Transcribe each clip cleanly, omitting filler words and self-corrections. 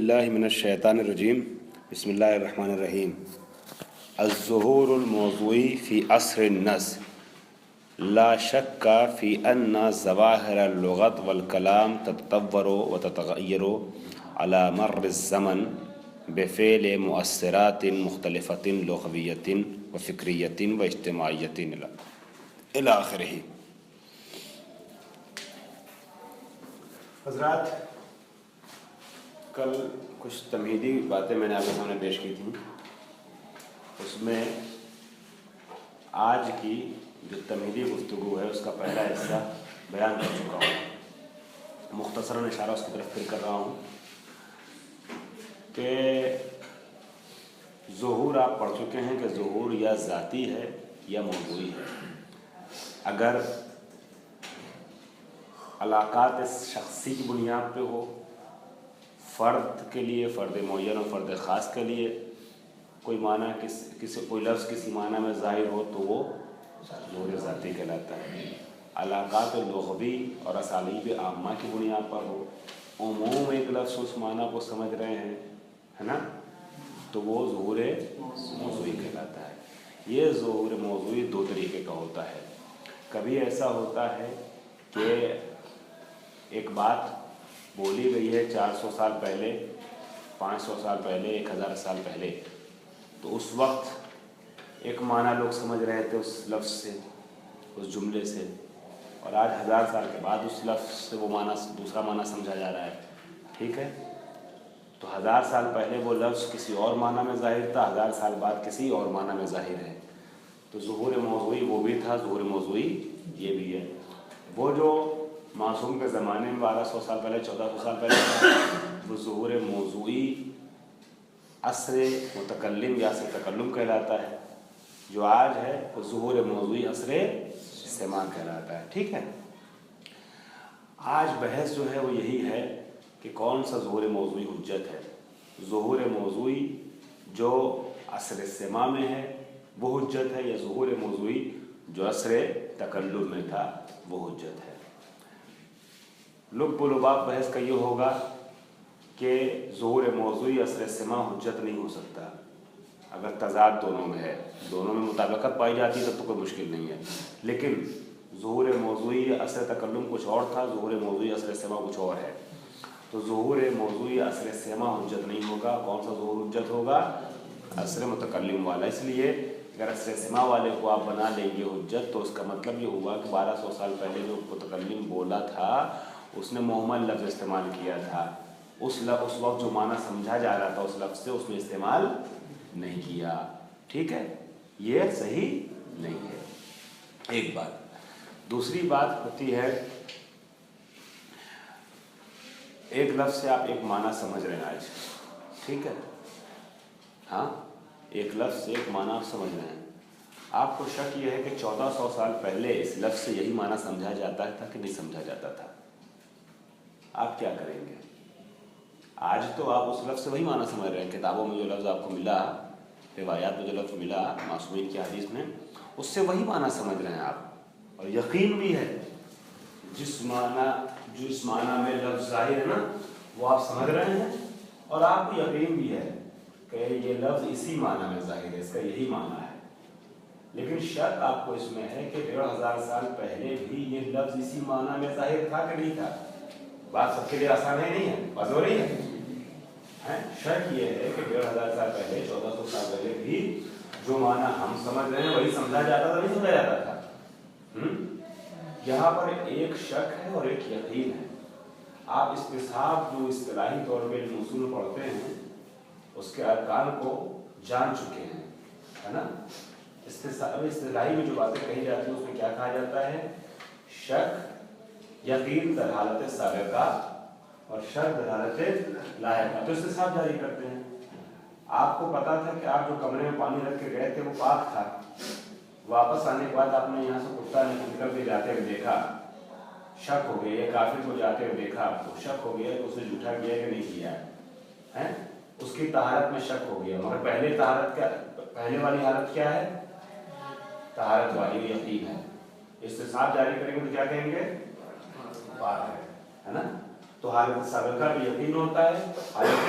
باللہ من الشیطان الرجیم بسم اللہ الرحمن الرحیم الظہور الموضوعی فی عصر النص لا شک فی ان ظواہر اللغت والکلام تتطور وتتغیر علی مر الزمن بفعل مؤثرات مختلفۃ لغویۃ وفکریۃ واجتماعیۃ الی آخرہ۔ حضرات، کل کچھ تمہیدی باتیں میں نے آپ کے سامنے پیش کی تھیں، اس میں آج کی جو تمہیدی گفتگو ہے اس کا پہلا حصہ بیان کر چکا ہوں، مختصراً اشارہ اس کی طرف پھر کر رہا ہوں کہ ظہور آپ پڑھ چکے ہیں کہ ظہور یا ذاتی ہے یا موضوعی ہے۔ اگر علاقات شخصی کی بنیاد پہ ہو، فرد کے لیے، فرد معین اور فرد خاص کے لیے کوئی معنی کوئی لفظ کسی معنی میں ظاہر ہو تو وہ ظہور ذاتی کہلاتا ہے۔ علاقات لغوی اور اسالیب عامہ کی بنیاد پر ہو، عموم ایک لفظ اس معنی کو سمجھ رہے ہیں، ہے نا، تو وہ ظہور موضوعی کہلاتا ہے۔ یہ ظہور موضوعی دو طریقے کا ہوتا ہے۔ کبھی ایسا ہوتا ہے کہ ایک بات بولی گئی ہے 400 سال پہلے، 500 سال پہلے، 1000 سال پہلے، تو اس وقت ایک معنی لوگ سمجھ رہے تھے اس لفظ سے، اس جملے سے، اور آج 1000 سال کے بعد اس لفظ سے وہ معنی دوسرا معنی سمجھا جا رہا ہے، ٹھیک ہے؟ تو 1000 سال پہلے وہ لفظ کسی اور معنی میں ظاہر تھا، 1000 سال بعد کسی اور معنی میں ظاہر ہے۔ تو ظہور موضوعی وہ بھی تھا، ظہور موضوعی یہ بھی ہے۔ وہ جو معصوم کے زمانے میں 1200 سال پہلے، 1400 سال پہلے وہ ظہور موضوعی عصر متکلم یا عصر تکلم کہلاتا ہے۔ جو آج ہے وہ ظہور موضوعی عصر سماع کہلاتا ہے، ٹھیک ہے؟ آج بحث جو ہے وہ یہی ہے کہ کون سا ظہور موضوعی حجت ہے۔ ظہور موضوعی جو عصر سماع میں ہے وہ حجت ہے، یا ظہور موضوعی جو عصر تکلم میں تھا وہ حجت ہے۔ لب و لباب بحث کا یہ ہوگا کہ ظہور موضوعی عصر سماع حجت نہیں ہو سکتا اگر تضاد دونوں میں ہے، دونوں میں مطابقت پائی جاتی ہے تب تو کوئی مشکل نہیں ہے، لیکن ظہور موضوعی عصر تکلم کچھ اور تھا، ظہور موضوعی عصر سماع کچھ اور ہے، تو ظہور موضوعی عصر سماع حجت نہیں ہوگا۔ کون سا ظہور حجت ہوگا؟ عصر متکلم والا۔ اس لیے اگر عصر سماع والے کو آپ بنا لیں گے حجت تو اس کا مطلب یہ ہوا کہ 1200 سال پہلے جو متکلم بولا تھا اس نے مہمل لفظ استعمال کیا تھا، اس وقت جو معنی سمجھا جا رہا تھا اس لفظ سے اس نے استعمال نہیں کیا، ٹھیک ہے؟ یہ صحیح نہیں ہے، ایک بات۔ دوسری بات ہوتی ہے ایک لفظ سے آپ ایک معنی سمجھ رہے ہیں آج، ٹھیک ہے؟ ہاں، ایک لفظ سے ایک معنی آپ سمجھ رہے ہیں، آپ کو شک یہ ہے کہ 1400 سال پہلے اس لفظ سے یہی معنی سمجھا جاتا تھا کہ نہیں سمجھا جاتا تھا؟ آپ کیا کریں گے؟ آج تو آپ اس لفظ سے وہی معنی سمجھ رہے ہیں، کتابوں میں جو لفظ آپ کو ملا، روایات میں جو لفظ ملا، معصومین کی حدیث میں، اس سے وہی معنی سمجھ رہے ہیں آپ، اور یقین بھی ہے جس معنی میں لفظ ظاہر ہے نا وہ آپ سمجھ رہے ہیں، اور آپ کو یقین بھی ہے کہ یہ لفظ اسی معنی میں ظاہر ہے، اس کا یہی معنی ہے، لیکن شک آپ کو اس میں ہے کہ 1500 سال پہلے بھی یہ لفظ اسی معنی میں ظاہر تھا کہ نہیں تھا؟ بات سب کے لیے آسان ہے نہیں ہے، بس ہو رہی ہے۔ شک یہ ہے کہ 1500 سال پہلے، 1400 سال پہلے بھی جو معنی ہم سمجھ رہے ہیں وہی سمجھا جاتا تھا، نہیں سمجھا جاتا تھا؟ یہاں پر ایک شک ہے اور ایک یقین ہے۔ آپ استصحاب جو اصطلاحی طور پہ علم اصول پڑھتے ہیں اس کے ارکان کو جان چکے ہیں، ہے نا؟ اصطلاحی میں جو باتیں کہی جاتی ہیں اس میں کیا کہا جاتا ہے؟ شک، یقین در حالت سابقہ اور شک در حالت لاحقہ۔ تو استصحاب جاری کرتے ہیں۔ آپ کو پتا تھا کہ آپ جو کمرے میں پانی رکھ کے گئے تھے وہ پاک تھا، واپس آنے کے بعد آپ نے یہاں سے کتا نکل کے جاتے ہوئے دیکھا، شک ہو گیا، کافر کو جاتے ہوئے دیکھا آپ کو، شک ہو گیا کہ اس نے جھوٹا کیا کہ نہیں کیا ہے، اس کی طہارت میں شک ہو گیا، مگر پہلے والی حالت کیا ہے؟ طہارت والی یقین ہے۔ استصحاب جاری کریں گے تو کیا کہیں گے؟ پاک ہے نا؟ تو حالت سابقہ بھی یقین ہوتا ہے، حالت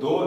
2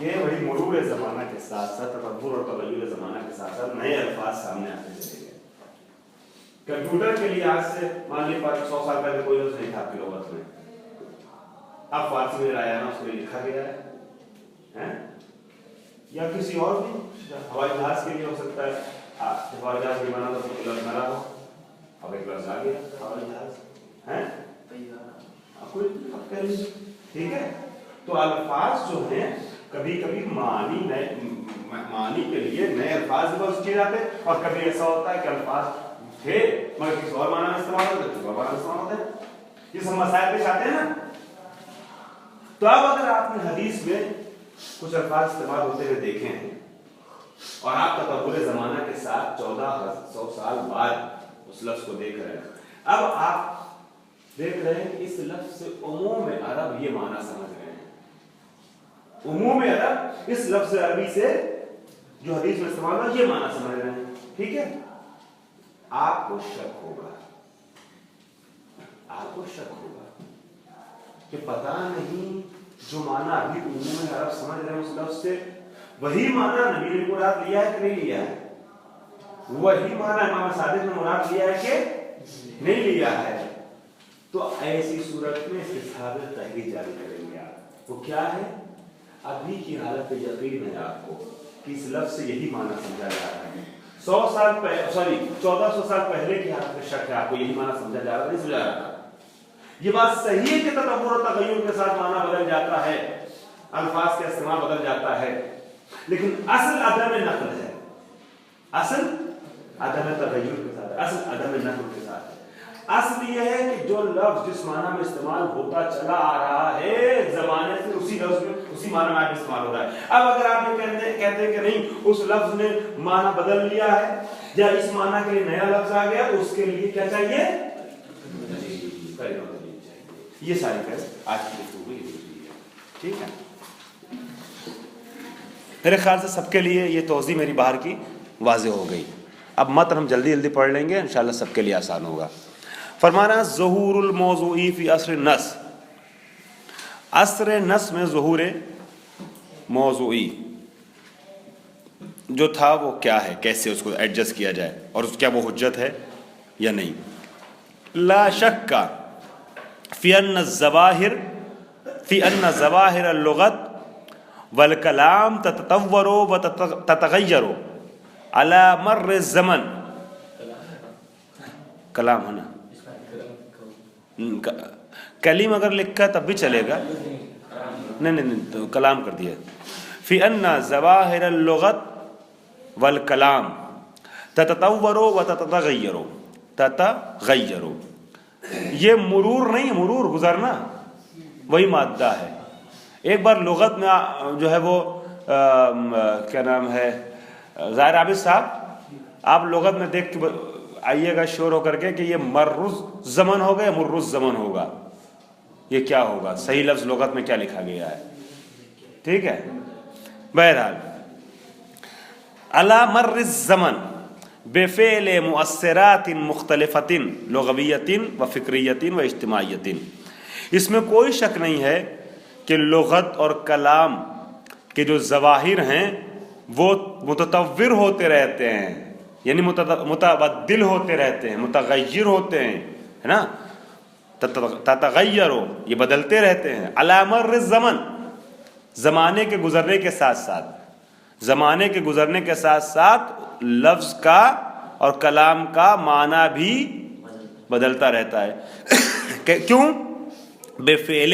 یہ بڑی مرور زمانہ کے ساتھ ساتھ تطور اور تغیر زمانہ کے ساتھ ساتھ نئے الفاظ سامنے آتے چلے گئے. کمپیوٹر کے لیے آج سے مان لیجیے 100 سال پہلے کوئی لفظ نہیں تھا آپ کی لغت میں. اب فارسی میں آیا نا اس میں لکھا گیا ہے. یا کسی اور بھی ہوائی جہاز کے لیے ہو سکتا ہے. ہوائی جہاز بھی بنا تو لفظ نہ رہا ہو, اب ایک لفظ آ گیا ہوائی جہاز ہے. ٹھیک ہے. تو الفاظ جو ہیں کبھی کبھی معنی کے لیے نئے الفاظ بھی کیے جاتے ہیں, اور کبھی ایسا ہوتا ہے کہ الفاظ تھے مگر کسی اور معنی میں استعمال ہوتے ہیں, کسی اور معنی میں استعمال ہوتے ہیں. یہ سب مسائل پیش آتے ہیں نا. تو اب اگر آپ نے حدیث میں کچھ الفاظ استعمال ہوتے ہوئے دیکھے ہیں اور آپ تطور زمانہ کے ساتھ 1400 سال بعد اس لفظ کو دیکھ رہے ہیں, اب آپ دیکھ رہے ہیں کہ اس لفظ سے عموم عرب یہ معنی سمجھ رہے ہیں. عموم عرب اس لفظ عربی سے جو حدیث میں استعمال ہوا یہ معنی سمجھ رہے ہیں. ٹھیک ہے. آپ کو شک ہوگا کہ پتہ نہیں جو معنی ابھی عموم عرب سمجھ رہے ہیں اس لفظ سے وہی معنی نبی نے مراد لیا ہے کہ نہیں لیا ہے, وہی معنی امام صادق نے مراد لیا ہے کہ نہیں لیا ہے. تو ایسی صورت میں استصحاب تحقیق جاری کریں گے آپ. وہ کیا ہے؟ ابھی کی حالت پہ یقین ہے آپ کو کہ اس لفظ سے یہی معنی سمجھا جا رہا ہے. 1400 سال پہلے کی حالت میں شک ہے آپ کو یہی معنی سمجھا جا رہا ہے, نہیں سمجھا رہا تھا. یہ بات صحیح ہے کہ تطور و تغیر کے ساتھ معنی بدل جاتا ہے, الفاظ کا استعمال بدل جاتا ہے, لیکن اصل عدم نقل ہے. اصل عدم تغیر کے ساتھ, اصل عدم نقل کے ساتھ. اصل یہ ہے کہ جو لفظ جس معنی میں استعمال ہوتا چلا آ رہا ہے زمانے سے اسی لفظ میں اسی معنی میں استعمال ہو رہا ہے. اب اگر آپ یہ کہتے ہیں کہ نہیں اس لفظ نے معنی بدل لیا ہے یا اس معنی کے لیے نیا لفظ آ گیا تو اس کے لیے کیا چاہیے؟ یہ ساری بحث آج کی گفتگو یہ ہے. ٹھیک ہے. میرے خیال سے سب کے لیے یہ توضیح میری باہر کی واضح ہو گئی. اب متن ہم جلدی پڑھ لیں گے, انشاءاللہ سب کے لیے آسان ہوگا. فرمانا ظہور الموضوعی فی عصر النص, عصر نص میں ظہور موضوعی جو تھا وہ کیا ہے, کیسے اس کو ایڈجسٹ کیا جائے اور کیا وہ حجت ہے یا نہیں. لا شک فی ان ظواہر اللغت والکلام تتطور و تتغیر علی مر الزمن. کلام ہے نا, کلیم اگر لکھا تب بھی چلے گا, نہیں تو کلام کر دیا. فی ان ظواہر اللغت والکلام تتطور و تتغیر. یہ مرور نہیں, مرور گزرنا وہی مادہ ہے. ایک بار لغت میں جو ہے وہ کیا نام ہے ظاہر عابد صاحب, آپ لغت میں دیکھ کے آئیے گا شور ہو کر کے کہ یہ مرز زمن ہوگا یا مرز زمن ہوگا, یہ کیا ہوگا, صحیح لفظ لغت میں کیا لکھا گیا ہے. ٹھیک ہے. بہرحال علی مر الزمن بفعل مؤثرات مختلفۃ لغویۃ و فکریۃ و اجتماعیۃ. اس میں کوئی شک نہیں ہے کہ لغت اور کلام کے جو ظواہر ہیں وہ متطور ہوتے رہتے ہیں, یعنی متبدل ہوتے رہتے ہیں, متغیر ہوتے ہیں, ہے نا. تتغیر, یہ بدلتے رہتے ہیں. علی مر الزمن, زمانے کے گزرنے کے ساتھ ساتھ, زمانے کے گزرنے کے ساتھ ساتھ لفظ کا اور کلام کا معنی بھی بدلتا رہتا ہے. کیوں؟ بے فعل,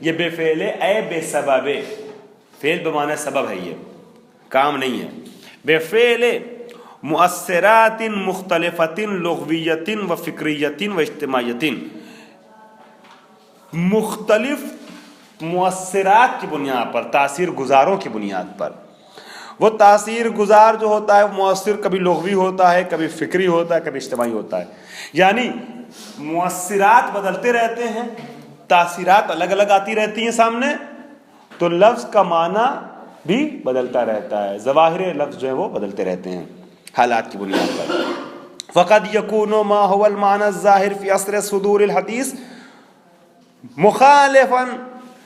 یہ بے فعل اے بے سبب, فعل بمعنی سبب ہے, یہ کام نہیں ہے. بے فعل مؤثرات مختلفۃ لغویۃ و فکریۃ و اجتماعیۃ. مختلف مؤثرات کی بنیاد پر, تاثیر گزاروں کی بنیاد پر. وہ تاثیر گزار جو ہوتا ہے مؤثر کبھی لغوی ہوتا ہے, کبھی فکری ہوتا ہے, کبھی اجتماعی ہوتا ہے. یعنی مؤثرات بدلتے رہتے ہیں, تاثیرات الگ الگ آتی رہتی ہیں سامنے, تو لفظ کا معنی بھی بدلتا رہتا ہے. ظواہر لفظ جو ہے وہ بدلتے رہتے ہیں حالات کی بنیاد پر. فقد یکون ما هو المعنى الظاہر فی عصر صدور الحدیث مخالفا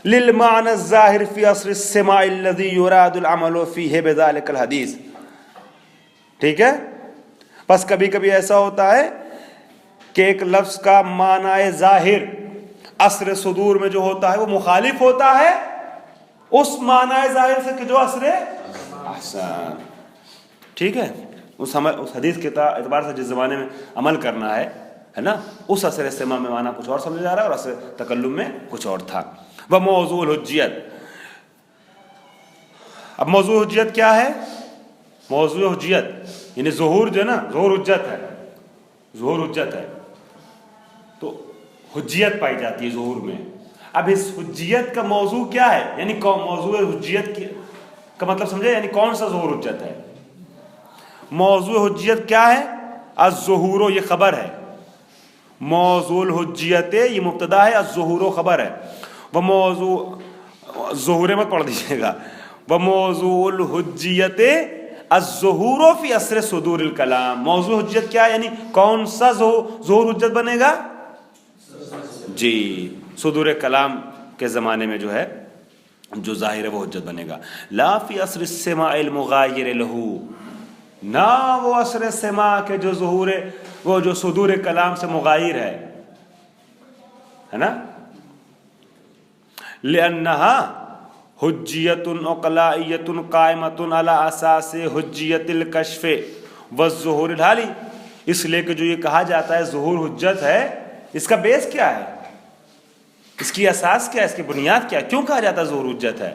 للمعنى الظاهر في عصر السماع الذي يراد العمل فيه بذلك الحديث. ٹھیک ہے. بس کبھی کبھی ایسا ہوتا ہے کہ ایک لفظ کا معنی ظاہر عصر صدور میں جو ہوتا ہے وہ مخالف ہوتا ہے اس معنی ظاہر سے کہ جو عصر احسان. ٹھیک ہے. اس حدیث کے اعتبار سے جس زمانے میں عمل کرنا ہے نا, اس عصر استماع میں معنی کچھ اور سمجھا جا رہا ہے اور عصر تکلم میں کچھ اور تھا. وہ موضوع الحجیت. اب موضوع حجیت کیا ہے؟ موضوع حجیت یعنی ظہور جو ہے نا, ظہور حجت ہے, ظہور حجت ہے تو حجیت پائی جاتی ہے ظہور میں. اب اس حجیت کا موضوع کیا ہے, یعنی موضوع حجیت کا مطلب سمجھے, یعنی کون سا ظہور حجت ہے. موضوع حجیت کیا ہے؟ الظہور, یہ خبر ہے. موضوع الحجیت یہ مبتدا ہے, الظہور خبر ہے. وہ موضوع ظہور مت پڑھ دیجیے گا. وہ موضوع الحجیت الظہور فی عصر صدور الکلام. موضوع حجت کیا ہے, یعنی کون سا ظہور حجت بنے گا؟ جی, صدور کلام کے زمانے میں جو ہے جو ظاہر ہے وہ حجت بنے گا. لا فی عصر السماع المغایر لہ, نہ وہ عصر سماع کے جو ظہور وہ جو صدور کلام سے مغایر ہے نا. لأنها حجیت عقلائیت قائمت علی اساس حجیت الکشف والظہور الحالی. اس لیے کہ جو یہ کہا جاتا ہے ظہور حجت ہے, اس کا بیس کیا ہے, اس کی اساس کیا ہے, اس کی بنیاد کیا ہے, کیوں کہا جاتا ہے ظہور حجت ہے؟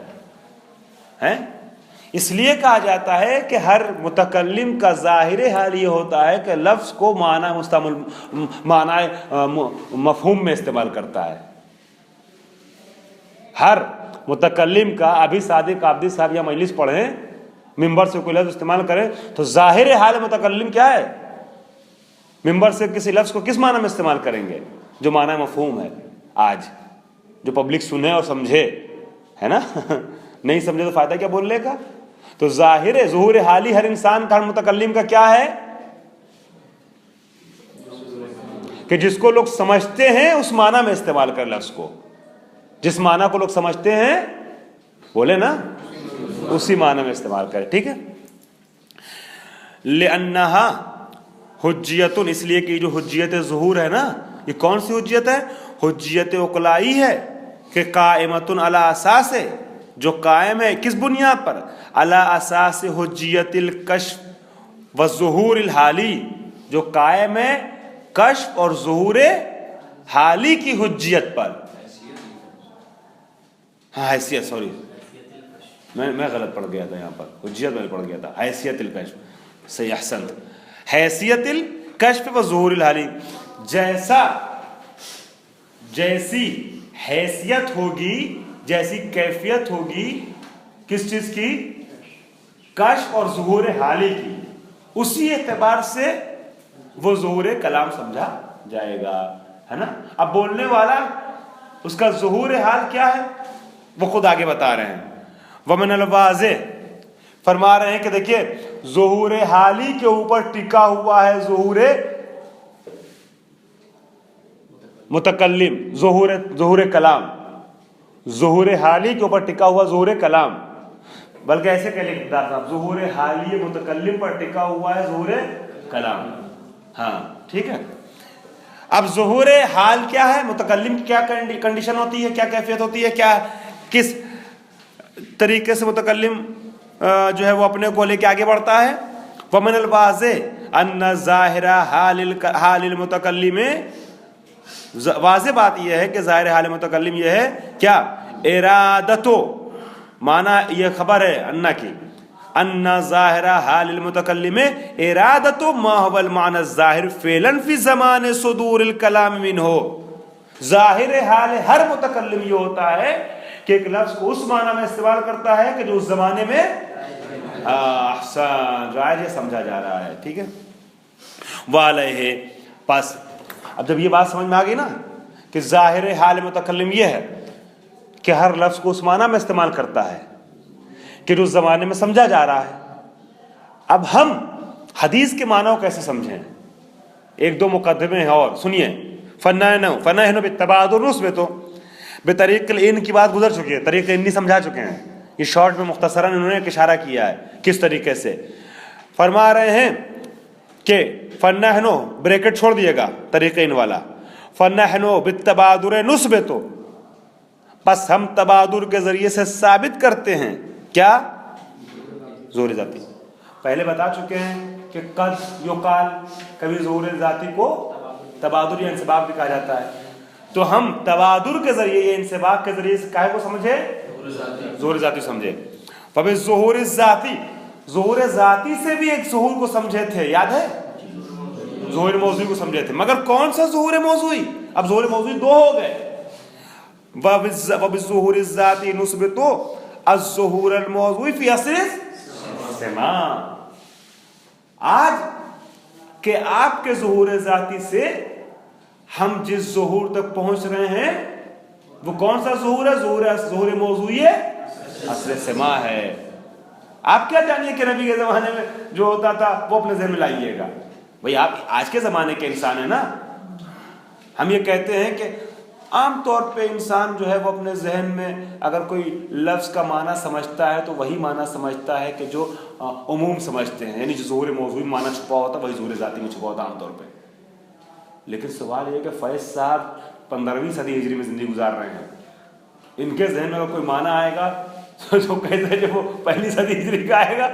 اس لیے کہا جاتا ہے کہ ہر متکلم کا ظاہر حال یہ ہوتا ہے کہ لفظ کو معنی مستعمل معنی مفہوم میں استعمال کرتا ہے. ہر متکلم کا, ابھی صادق عابدی صاحب یا مجلس پڑھیں, ممبر سے کوئی لفظ استعمال کریں تو ظاہر حال متکلم کیا ہے, ممبر سے کسی لفظ کو کس معنی میں استعمال کریں گے, جو معنی مفہوم ہے آج, جو پبلک سنے اور سمجھے, ہے نا. نہیں سمجھے تو فائدہ کیا بولنے کا. تو ظاہر ظہور حالی ہر انسان کا, ہر متکلم کا کیا ہے کہ جس کو لوگ سمجھتے ہیں اس معنی میں استعمال کر لفظ کو, جس معنی کو لوگ سمجھتے ہیں بولے نا اسی معنی میں استعمال کرے. ٹھیک ہے. لأنها حجیت, اس لیے کہ جو حجیت ظہور ہے نا, یہ کون سی حجیت ہے؟ حجیت عقلائی ہے کہ قائمت علی اساس, جو قائم ہے کس بنیاد پر؟ علی اساس حجیت الکشف والظہور الحالی, جو قائم ہے کشف اور ظہور حالی کی حجیت پر. ہاں حیثیت, سوری میں غلط پڑھ گیا تھا یہاں پر, حجیت میں پڑھ گیا تھا, حیثیت الکشف. صحیح, احسنت. حیثیت الکشف و ظہور الحالی, جیسی حیثیت ہوگی, جیسی کیفیت ہوگی کس چیز کی؟ کشف اور ظہور حالی کی, اسی اعتبار سے وہ ظہور کلام سمجھا جائے گا, ہے نا. اب بولنے والا اس کا ظہور حال کیا ہے وہ خود آگے بتا رہے ہیں. ومن الواضح, فرما رہے ہیں کہ دیکھیے ظہور حالی کے اوپر ٹکا ہوا ہے ظہور متکلم, ظہور کلام, ظہور حالی کے اوپر ٹکا ہوا ظہور کلام, بلکہ ایسے کہ لکھتا صاحب ظہور حالی متکلم پر ٹکا ہوا ہے ظہور کلام. ہاں ٹھیک ہے. اب ظہور حال کیا ہے, متکلم کی کیا کنڈیشن ہوتی ہے, کیا کیفیت ہوتی ہے, کیا کس طریقے سے متکلم جو ہے وہ اپنے کو لے کے آگے بڑھتا ہے. ومن الواضح ان ظاہر حال المتکلم, واضح بات یہ ہے کہ ظاہر حال متکلم یہ ہے کیا؟ ارادتو, معنی یہ خبر ہے انا کی, ان ظاہر حال المتکلم ارادتو ما هو المعنى الظاہر فعلا فی زمان صدور الکلام منہ. ظاہر حال ہر متکلم یہ ہوتا ہے کہ ایک لفظ کو اس معنی میں استعمال کرتا ہے کہ جو اس زمانے میں احسان رائج سمجھا جا رہا ہے. ٹھیک ہے. وعلیہ, پس اب جب یہ بات سمجھ میں آ گئی نا کہ ظاہر حال متکلم یہ ہے کہ ہر لفظ کو اس معنی میں استعمال کرتا ہے کہ جو اس زمانے میں سمجھا جا رہا ہے. اب ہم حدیث کے معنی کو کیسے سمجھیں؟ ایک دو مقدمے ہیں اور سنیے. فنحن بالتبادل نثبت, بطریق العین کی بات گزر چکی ہے، طریق عنی سمجھا چکے ہیں، یہ شارٹ میں مختصراً انہوں نے ایک اشارہ کیا ہے کس طریقے سے. فرما رہے ہیں کہ فنحن، بریکٹ چھوڑ دیے گا طریق ان والا، فنحن بالتبادر نثبت، بس ہم تبادر کے ذریعے سے ثابت کرتے ہیں کیا؟ ظہور ذاتی. پہلے بتا چکے ہیں کہ قد یقال، کبھی ظہور ذاتی کو تبادر یا انسباق بھی کہا جاتا ہے، تو ہم تبادر کے ذریعے یا انسباق کے ذریعے سے کاہے کو سمجھے؟ ظہور ذاتی سمجھے. فبالظہور الذاتی، ظہور ذاتی سے بھی ایک ظہور کو سمجھے تھے، یاد ہے؟ ظہور موضوعی کو سمجھے تھے، مگر کون سا ظہور موضوعی؟ اب ظہور موضوعی دو ہو گئے. وبالظہور الذاتی نثبت الظہور الموضوعی فی اصل السماع. آج کہ آپ کے ظہور ذاتی سے ہم جس ظہور تک پہنچ رہے ہیں وہ کون سا ظہور ہے؟ ظہور موضوعی ہے، اصل سماع ہے. آپ کیا جانیے کہ نبی کے زمانے میں جو ہوتا تھا وہ اپنے ذہن میں لائیے گا. بھئی آپ آج کے زمانے کے انسان ہیں نا. ہم یہ کہتے ہیں کہ عام طور پہ انسان جو ہے وہ اپنے ذہن میں اگر کوئی لفظ کا معنی سمجھتا ہے تو وہی معنی سمجھتا ہے کہ جو عموم سمجھتے ہیں، یعنی جو ظہور موضوعی معنی چھپا ہوتا ہے وہی ظہور ذاتی میں چھپا ہوتا ہے عام طور پہ. لیکن سوال یہ کہ فیض صاحب 15ویں صدی ہجری میں زندگی گزار رہے ہیں، ان کے ذہن میں اگر کوئی معنی آئے گا جو کہتے ہیں کہ وہ پہلی صدی ہجری کا آئے گا،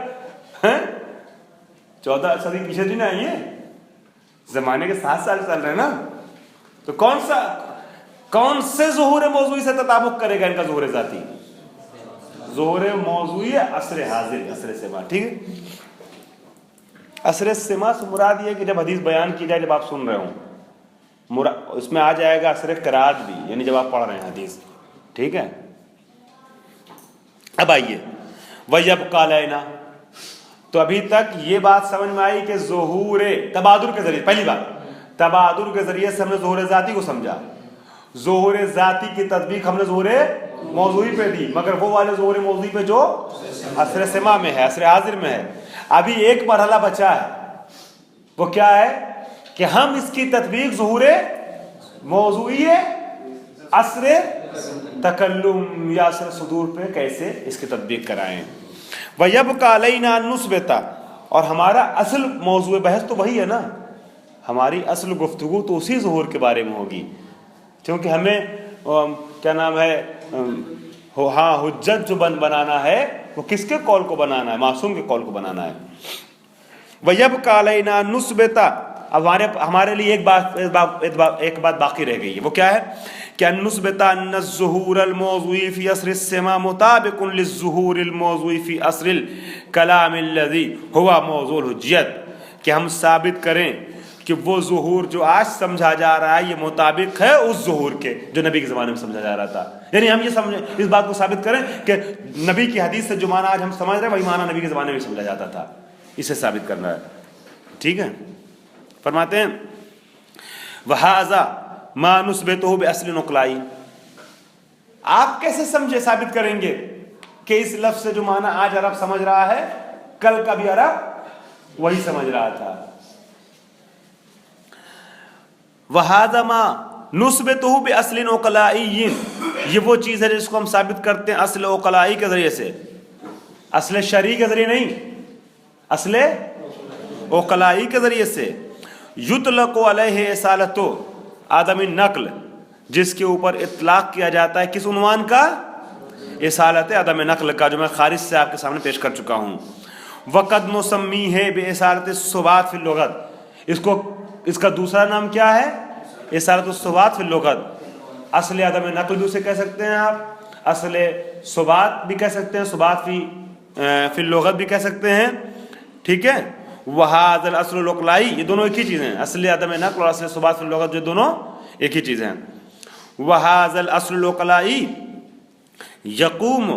14 صدی پیچھے نہیں آئی ہے، زمانے کے 7 سال چل رہے ہیں نا. تو کون سے ظہور موضوعی سے تطابق کرے گا ان کا ظہور ذاتی؟ ظہور موضوعی عصر حاضر، عصر سماع. ٹھیک ہے، عصر سماع سے مراد یہ کہ جب حدیث بیان کی جائے، جب آپ سن رہے ہوں، اس میں آ جائے گا عصر قرات بھی، یعنی جب آپ پڑھ رہے ہیں حدیث. ٹھیک ہے. اب آئیے وَيَبْقَى لَيْنَا، تو ابھی تک یہ بات سمجھ میں آئی کہ ظہور تبادر کے ذریعے، پہلی بات تبادر کے ذریعے سے ہم نے ظہور ذاتی کو سمجھا. ظہور ذاتی کی تطبیق ہم نے ظہور موضوعی پہ دی، مگر وہ والے ظہور موضوعی پہ جو عصر سماع میں ہے، عصر حاضر میں ہے. ابھی ایک مرحلہ بچا ہے، وہ کیا ہے کہ ہم اس کی تطبیق ظہور موضوعی عصر تکلم یا عصر صدور پہ کیسے اس کی تطبیق کرائیں. وَيَبْقَى عَلَيْنَا أَن نُثْبِتَ، اور ہمارا اصل موضوع بحث تو وہی ہے نا، ہماری اصل گفتگو تو اسی ظہور کے بارے میں ہوگی، کیونکہ ہمیں کیا نام ہے ہاں حجت جو بنانا ہے وہ کس کے قول کو بنانا ہے؟ معصوم کے قول کو بنانا ہے. وَيَبْقَى عَلَيْنَا أَن نُثْبِتَ، اب ہمارے لیے ایک بات باقی رہ گئی ہے، وہ کیا ہے کہ ان نثبت ان الظہور الموضوعی فی عصر السماع مطابق للظہور الموضوعی فی عصر الکلام الذی ہوا موضوع الحجیت، کہ ہم ثابت کریں کہ وہ ظہور جو آج سمجھا جا رہا ہے یہ مطابق ہے اس ظہور کے جو نبی کے زمانے میں سمجھا جا رہا تھا. یعنی ہم یہ اس بات کو ثابت کریں کہ نبی کی حدیث سے جو معنی آج ہم سمجھ رہے ہیں وہی معنی نبی کے زمانے میں سمجھا جاتا تھا، اسے ثابت کرنا ہے. ٹھیک ہے. فرماتے ہیں وَهَذَا مَا نُثْبِتُهُ بِأَصْلٍ عُقْلَائی، آپ کیسے سمجھے ثابت کریں گے کہ اس لفظ سے جو معنی آج عرب سمجھ رہا ہے کل کا بھی عرب وہی سمجھ رہا تھا. وَهَذَا مَا نُثْبِتُهُ بِأَصْلٍ عُقْلَائی، یہ وہ چیز ہے جس کو ہم ثابت کرتے ہیں اصل عقلائی کے ذریعے سے، اصل شرعی کے ذریعے نہیں، اصل عقلائی کے ذریعے سے. یطلق علیہ اصالت عدم النقل، جس کے اوپر اطلاق کیا جاتا ہے کس عنوان کا؟ اصالت عدم نقل کا، جو میں خارج سے آپ کے سامنے پیش کر چکا ہوں. وقد نسمیہ باصالت الثبات فی اللغت، اس کا دوسرا نام کیا ہے؟ اصالت الثبات فی اللغت. اصل عدم نقل بھی اسے کہہ سکتے ہیں آپ، اصل ثبات بھی کہہ سکتے ہیں، ثبات فی اللغت بھی کہہ سکتے ہیں. ٹھیک ہے. وَهَذَا الْأَصْلُ الْعُقْلَائی، یہ دونوں ایک ہی چیز ہیں، اصل عدم نقل اور اصل ثبات فی اللغت جو دونوں ایک ہی چیز ہیں. وَهَذَا الْأَصْلُ الْعُقْلَائی یقوم،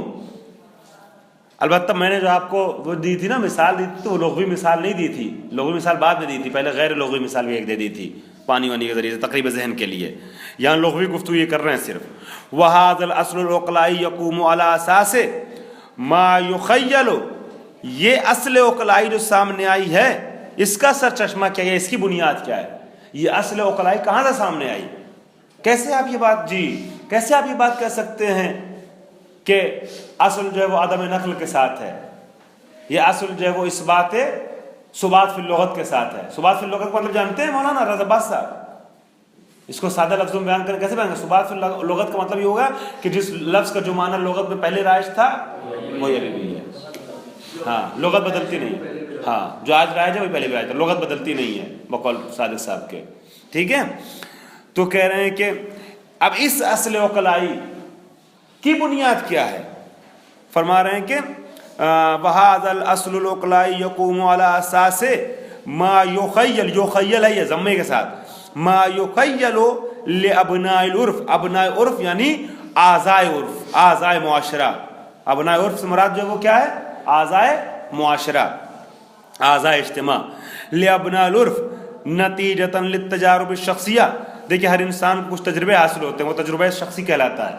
البتہ میں نے جو آپ کو وہ دی تھی نا مثال دی تھی تو وہ لغوی مثال نہیں دی تھی، لغوی مثال بعد میں دی تھی، پہلے غیر لغوی مثال بھی ایک دے دی تھی پانی وانی کے ذریعے سے تقریب ذہن کے لیے. یہاں لغوی گفتگو یہ کر رہے ہیں صرف. وَهَذَا الْأَصْلُ الْعُقْلَائی یقوم عَلَى أَسَاسِ مَا يُخَيَّلُ، یہ اصل عقلائی جو سامنے آئی ہے اس کا سر چشمہ کیا ہے، اس کی بنیاد کیا ہے؟ یہ اصل عقلائی کہاں سے سامنے آئی؟ کیسے آپ یہ بات جی کیسے آپ یہ بات کہہ سکتے ہیں کہ اصل جو ہے وہ عدم نقل کے ساتھ ہے، یہ اصل جو ہے وہ اثبات ثبات فی اللغت کے ساتھ ہے؟ ثبات فی اللغت کا مطلب جانتے ہیں مولانا رضا عباس صاحب؟ اس کو سادہ لفظوں میں بیان کریں کیسے بیان کریں؟ ثبات فی اللغت کا مطلب یہ ہوگا کہ جس لفظ کا جو معنی لغت میں پہلے رائج تھا وہی ابھی بھی ہے. ہاں لغت بدلتی نہیں. ہاں جو آج رائج ہے وہی پہلے بھی رائج تھا، لغت بدلتی نہیں ہے بقول صادق صاحب کے. ٹھیک ہے، تو کہہ رہے ہیں کہ اب اس اصل عقلائی کی بنیاد کیا ہے؟ فرما رہے ہیں کہ وَهَذَا الْأَصْلُ الْعُقْلَائِ يَقُومُ عَلَىٰ أَسَاسِ مَا يُخَيَّلُ، یخیل ہے یہ ضمے کے ساتھ، مَا يُخَيَّلُ لِأَبْنَاءِ الْعُرْف، ابناء عرف یعنی اعضائے عرف، اعضائے معاشرہ. ابناء عرف سے مراد جو ہے وہ کیا ہے؟ اعضائے معاشرہ، اعضائے اجتماع. لِأَبْنَاءِ الْعُرْف نَتِیجَةً لِلتَّجَارُبِ الشَّخْصِیَّہ، دیکھیں ہر انسان کو کچھ تجربے حاصل ہوتے ہیں، وہ تجربہ شخصی کہلاتا ہے.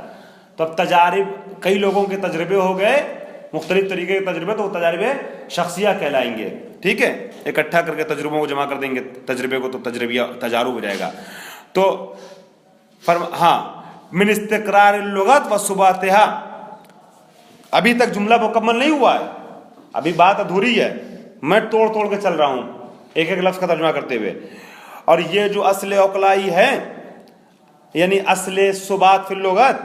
تو اب تجارب، کئی لوگوں کے تجربے ہو گئے مختلف طریقے کے تجربے، تو وہ تجارب شخصیہ کہلائیں گے. ٹھیک ہے، اکٹھا کر کے تجربوں کو جمع کر دیں گے تجربے کو، تو تجربیہ تجارب ہو جائے گا. تو ہاں من استقرار اللغت و ثباتها، ابھی تک جملہ مکمل نہیں ہوا ہے، ابھی بات ادھوری ہے، میں توڑ توڑ کے چل رہا ہوں ایک ایک لفظ کا ترجمہ کرتے ہوئے. اور یہ جو اصل عقلائی ہے یعنی اصل ثبات فی اللغت،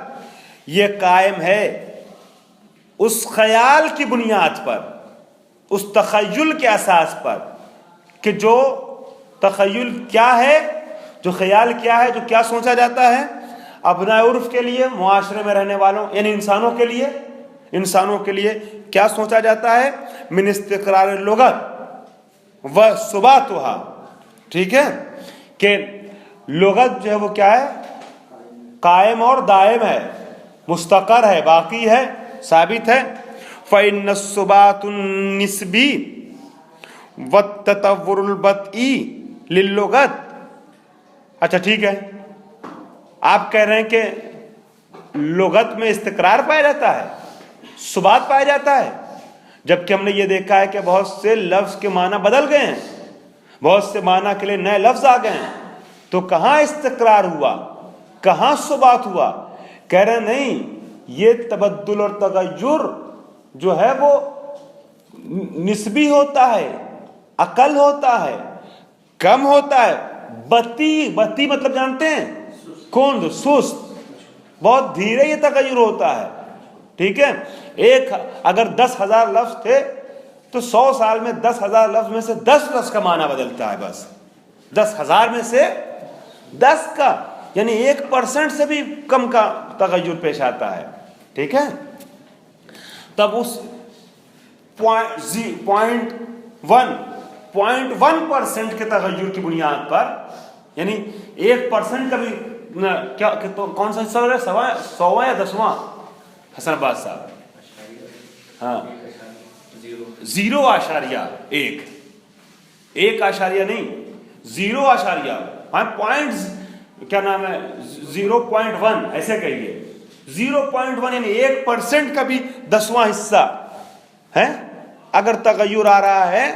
یہ قائم ہے اس خیال کی بنیاد پر، اس تخیل کے اساس پر، کہ جو تخیل کیا ہے، جو خیال کیا ہے، جو کیا سوچا جاتا ہے ابناء عرف کے لیے، معاشرے میں رہنے والوں یعنی انسانوں کے لیے کیا سوچا جاتا ہے؟ من استقرار اللغت و ثباتها. ٹھیک ہے، کہ لغت جو ہے وہ کیا ہے؟ قائم اور دائم ہے، مستقر ہے، باقی ہے، ثابت ہے. فإن الثبات النسبی والتطور البطئی للغت. اچھا ٹھیک ہے، آپ کہہ رہے ہیں کہ لغت میں استقرار پایا جاتا ہے، ثبات پایا جاتا ہے، جبکہ ہم نے یہ دیکھا ہے کہ بہت سے لفظ کے معنی بدل گئے ہیں، بہت سے معنی کے لیے نئے لفظ آ گئے ہیں. تو کہاں استقرار ہوا، کہاں ثبات ہوا؟ کہہ رہے نہیں، یہ تبدل اور تغیر جو ہے وہ نسبی ہوتا ہے، اقل ہوتا ہے، کم ہوتا ہے. بطی مطلب جانتے ہیں کون؟ سست، بہت دھیرے یہ تغیر ہوتا ہے. ٹھیک ہے، اگر 10,000 لفظ تھے تو 100 سال میں 10,000 لفظ میں سے 10 لفظ کا معنی بدلتا ہے، بس 10,000 میں سے 10 کا، یعنی 1% سے بھی کم کا تغیر پیش آتا ہے. ٹھیک ہے، تب اس 0.1% کے تغیر کی بنیاد پر، یعنی 1% کا بھی کیا کون سا حصہ ہو رہا ہے؟ 100واں یا 10واں؟ حسن عباس صاحب، ہاں 0.1، 1 نہیں، 0.1 پوائنٹ کیا نام ہے 0.1 ایسے کہیے. 0.1 یعنی 1% کا بھی 10واں حصہ ہے اگر تغیر آ رہا ہے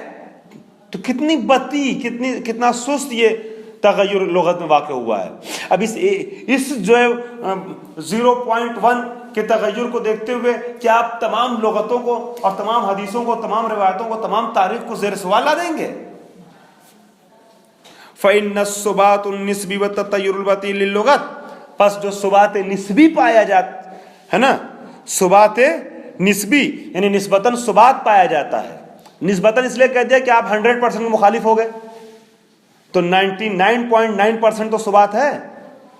تو کتنی بطی، کتنا سست یہ تغیر لغت میں واقع ہوا ہے. اب اس جو ہے 0.1 کے تغیر کو دیکھتے ہوئے کیا آپ تمام لغتوں کو اور تمام حدیثوں کو، تمام روایتوں کو، تمام تاریخ کو زیر سوال لا دیں گے؟ فإن الثبات النسبی والتطیر البطی للغت، پس جو ثبات نسبی پایا جاتا ہے نا، ثبات نسبی یعنی نسبتاً ثبات پایا جاتا ہے. نسبتاً اس لیے کہہ دیا کہ آپ 100% مخالف ہو گئے تو 99.9% تو ثبات ہے.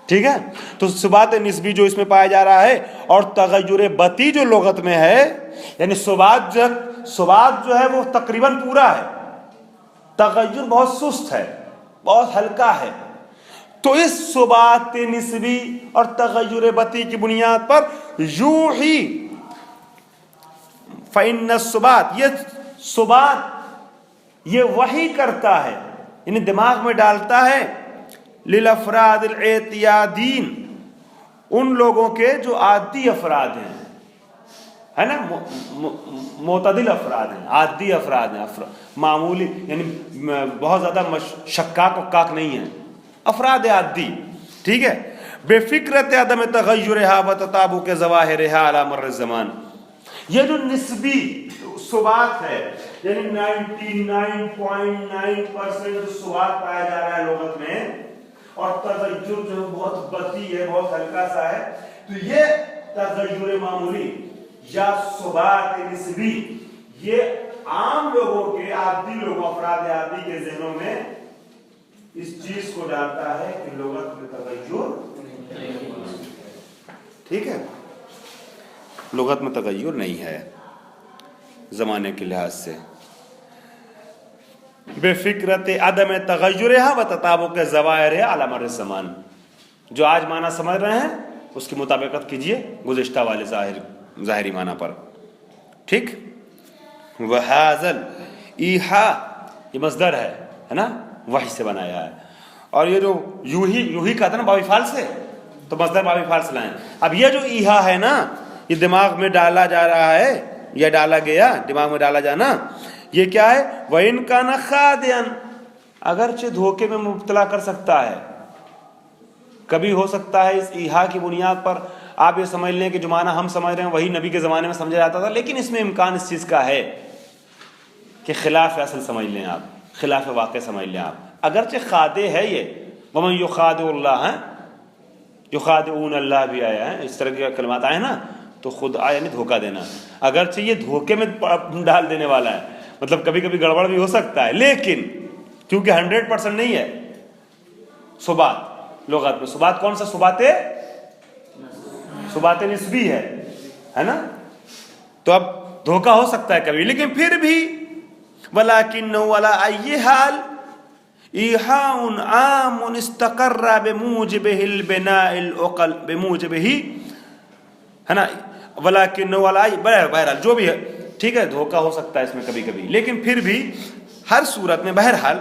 ٹھیک ہے، تو ثبات نسبی جو اس میں پایا جا رہا ہے، اور تغیر بطی جو لغت میں ہے، یعنی ثبات جو ہے وہ تقریباً پورا ہے، تغیر بہت سست ہے، بہت ہلکا ہے. تو اس ثبات نسبی اور تغیر بطی کی بنیاد پر یوں ہی فإن الثبات، یہ ثبات یہ وحی کرتا ہے، یعنی دماغ میں ڈالتا ہے للافراد الاعتیادین، ان لوگوں کے جو عادی افراد ہیں، ہے نا، معتدل افراد ہیں، عادی افراد ہیں، معمولی یعنی بہت زیادہ شکاک و کاک نہیں ہیں، افراد عادی. ٹھیک ہے، بے فکرت عدم تغیرها و تطابق ظواہرها علی مر الزمان. یہ جو نسبی ثبات ہے یعنی 99.9% ثبات پایا جا رہا ہے لغت میں اور تغیر جو بہت بطیء ہے بہت ہلکا سا ہے تو یہ تغیر معمولی یا ثبات نسبی یہ عام لوگوں کے عادی لوگوں افراد عادی کے ذہنوں میں اس چیز کو ڈالتا ہے کہ لغت میں تغیر ٹھیک ہے لغت میں تغیر نہیں ہے زمانے کے لحاظ سے. بے فکرت عدم تغیرها و تطابق ظواہرها علی مر الزمان. جو آج معنی سمجھ رہے ہیں اس کی مطابقت کیجئے گزشتہ والے ظاہری معنی پر. ٹھیک. وہذا ایحاء یہ مصدر ہے نا وحی سے بنایا ہے اور یہ جو یوں ہی کہتا نا باب فعل سے تو مصدر باب فعل سے لائیں. اب یہ جو ایحاء ہے نا یہ دماغ میں ڈالا جا رہا ہے یا ڈالا گیا دماغ میں ڈالا جانا یہ کیا ہے وَإِنْ كَانَ خَادِعًا اگرچہ دھوکے میں مبتلا کر سکتا ہے. کبھی ہو سکتا ہے اس ایحاء کی بنیاد پر آپ یہ سمجھ لیں کہ جو معنی ہم سمجھ رہے ہیں وہی نبی کے زمانے میں سمجھا جاتا تھا لیکن اس میں امکان اس چیز کا ہے کہ خلاف اصل سمجھ لیں آپ خلاف واقع سمجھ لیں آپ. اگرچہ خادع ہے یہ وَمَنْ يُخَادِعُ اللَّهَ يُخَادِعُونَ اللَّهَ بھی آیا ہے اس طرح کے کلمات آئے نا تو خدا یعنی دھوکہ دینا اگرچہ یہ دھوکے میں ڈال دینے والا ہے مطلب کبھی کبھی گڑبڑ بھی ہو سکتا ہے لیکن کیونکہ 100% نہیں ہے ثبات لغت میں. ثبات کون سا ثبات نسبی ہے نا تو اب دھوکہ ہو سکتا ہے کبھی لیکن پھر بھی وَلَكِنَّهُ عَلَىٰ أَيِّ حَالٍ ایحاء عام استقر بموجبه البناء العقل بموجبه ہے نا ولیکن بہرحال جو بھی ہے ٹھیک ہے دھوکہ ہو سکتا ہے اس میں کبھی کبھی لیکن پھر بھی ہر صورت میں بہرحال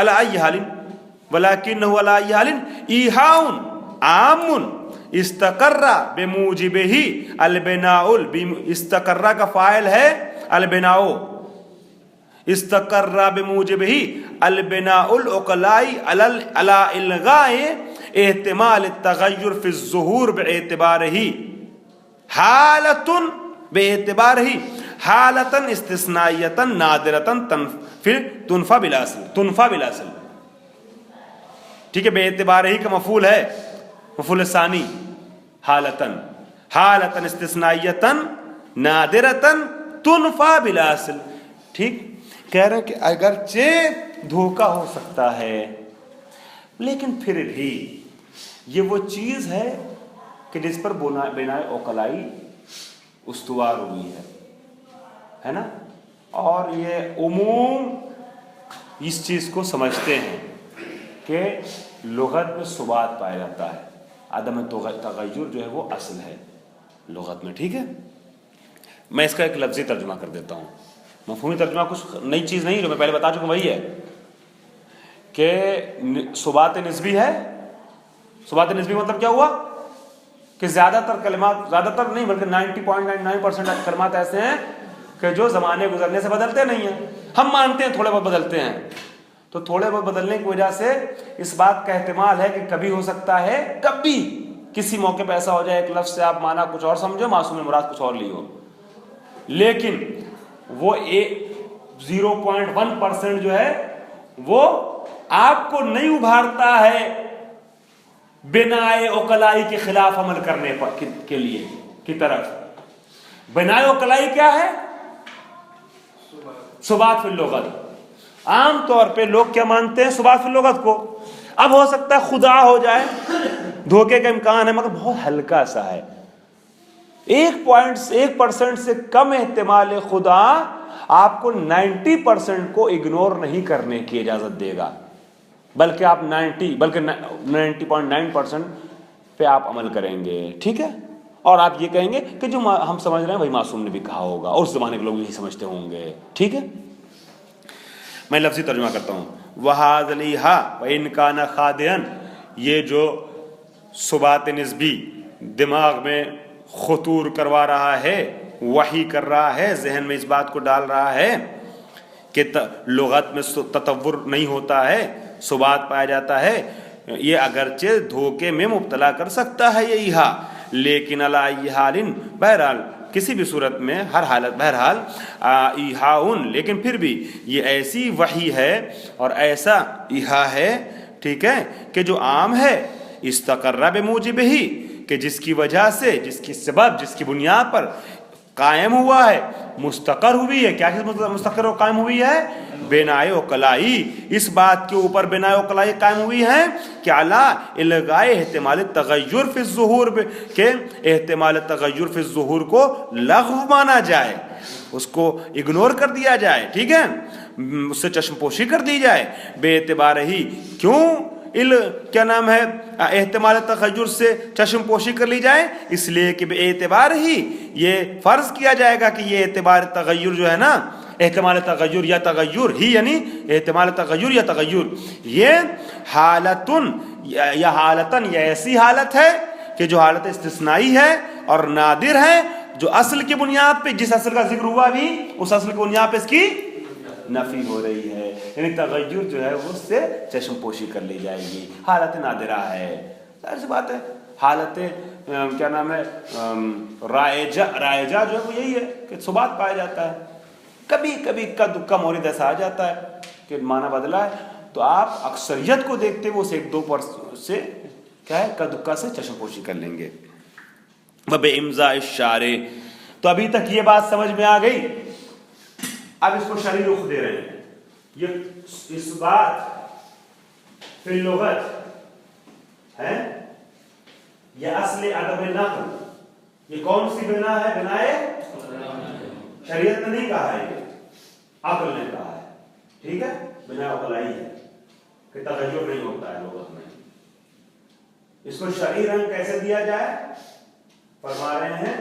علی ای حال ولیکنہ علی ای حال ایحاء عام استقر بموجبه البناء استقر کا فاعل ہے البناء استقر بموجبه البناء العقلاء على الغاء احتمال التغیر فی الظہور باعتبارہ حالتا استثنائیتا نادرتا تنفى بالاصل. ٹھیک ہے باعتبارہ کا مفعول ہے مفعول ثانی حالتا استثنائیتا نادرتا تنفى بالاصل. ٹھیک کہہ رہے ہیں کہ اگرچہ دھوکہ ہو سکتا ہے لیکن پھر بھی یہ وہ چیز ہے کہ جس پر بنائے عقلائی استوار ہوئی ہے نا اور یہ عموم اس چیز کو سمجھتے ہیں کہ لغت میں ثبات پایا جاتا ہے عدم تغیر جو ہے وہ اصل ہے لغت میں. ٹھیک ہے میں اس کا ایک لفظی ترجمہ کر دیتا ہوں. مفہومی ترجمہ کچھ نئی چیز نہیں جو میں پہلے بتا چکا وہی ہے کہ ثبات نسبی ہے. ثبات نسبی مطلب کیا ہوا کہ زیادہ تر کلمات زیادہ تر نہیں بلکہ 90.99% کلمات ایسے ہیں کہ جو زمانے گزرنے سے بدلتے نہیں ہیں. ہم مانتے ہیں تھوڑے بہت بدلتے ہیں تو تھوڑے بہت بدلنے کی وجہ سے اس بات کا احتمال ہے کہ کبھی ہو سکتا ہے کبھی کسی موقع پہ ایسا ہو جائے ایک لفظ سے آپ معنی کچھ اور سمجھو معصوم مراد کچھ اور لی ہو لیکن وہ 0.1% جو ہے وہ آپ کو نہیں ابھارتا ہے بنائے عقلائی کے خلاف عمل کرنے کے لیے کی طرف. بنائے عقلائی کیا ہے ثبات فی اللغت. عام طور پہ لوگ کیا مانتے ہیں ثبات فی اللغت کو. اب ہو سکتا ہے خدا ہو جائے دھوکے کا امکان ہے مگر بہت ہلکا سا ہے 1% سے کم احتمال خدا آپ کو 90% کو اگنور نہیں کرنے کی اجازت دے گا بلکہ آپ 90.9% پہ آپ عمل کریں گے. ٹھیک ہے اور آپ یہ کہیں گے کہ جو ہم سمجھ رہے ہیں وہی معصوم نے بھی کہا ہوگا اور اس زمانے کے لوگ یہی سمجھتے ہوں گے. ٹھیک ہے میں لفظی ترجمہ کرتا ہوں. وَهَذَا الْإِيحَاءُ وَإِنْ كَانَ خَادِعًا یہ جو ثبات نسبی دماغ میں خطور کروا رہا ہے وحی کر رہا ہے ذہن میں اس بات کو ڈال رہا ہے کہ لغت میں تطور نہیں ہوتا ہے ثبات پایا جاتا ہے یہ اگرچہ دھوکے میں مبتلا کر سکتا ہے یہ ایہا، لیکن علی حالن بہرحال کسی بھی صورت میں ہر حالت بہرحال ایہاؤن، لیکن پھر بھی یہ ایسی وحی ہے اور ایسا ایہا ہے، ٹھیک ہے، کہ جو عام ہے، استقر بموجب ہی، کہ جس کی وجہ سے، جس کی سبب، جس کی بنیاد پر قائم ہوا ہے، مستقر ہوئی ہے. کیا چیز مستقر و قائم ہوئی ہے؟ بنائے وکلائی، اس بات کے اوپر بنائے وکلائی قائم ہوئی ہے کہ علی الغائے احتمال تغیر فی الظہور، کہ احتمال تغیر فی الظہور کو لغو مانا جائے، اس کو اگنور کر دیا جائے، ٹھیک ہے، اس سے چشم پوشی کر دی جائے، بے اعتبار ہی. کیوں کیا نام ہے احتمال تغیر سے چشم پوشی کر لی جائے؟ اس لیے کہ بے اعتبار ہی یہ فرض کیا جائے گا کہ یہ اعتبار تغیر جو ہے نا، احتمال تغیر یا تغیر ہی، یعنی احتمال تغیر یا تغیر، یہ حالتن یا حالتن، یہ ایسی حالت ہے کہ جو حالت استثنائی ہے اور نادر ہے، جو اصل کی بنیاد پہ، جس اصل کا ذکر ہوا بھی اس اصل کی بنیاد پہ اس کی نفی ہو رہی ہے، یعنی تغیر جو ہے اس سے چشم پوشی کر لی جائے گی. حالت نادرہ ہے، ظاہر سی بات ہے. حالت کیا نام ہے رائجہ جو ہے وہ یہی ہے کہ ثبات پایا جاتا ہے. کبھی کبھی کا دکا مورد ایسا آ جاتا ہے کہ معنی بدلا ہے، تو آپ اکثریت کو دیکھتے وہ سے 1-2% سے کیا ہے کا دکا سے چشم پوشی کر لیں گے. بے امضاء الشارع، تو ابھی تک یہ بات سمجھ میں آ گئی. اب اس کو شرعی رخ دے رہے ہیں. یہ اس بات فی اللغت ہے، یہ اصل عدم نقل، یہ کون سی بنا ہے؟ بنائے شریعت نے نہیں کہا ہے، یہ عقل نے کہا ہے، ٹھیک ہے، بنا عقلائی ہے کہ تغیر نہیں ہوتا ہے لغت میں. اس کو شرعی رنگ کیسے دیا جائے؟ فرما رہے ہیں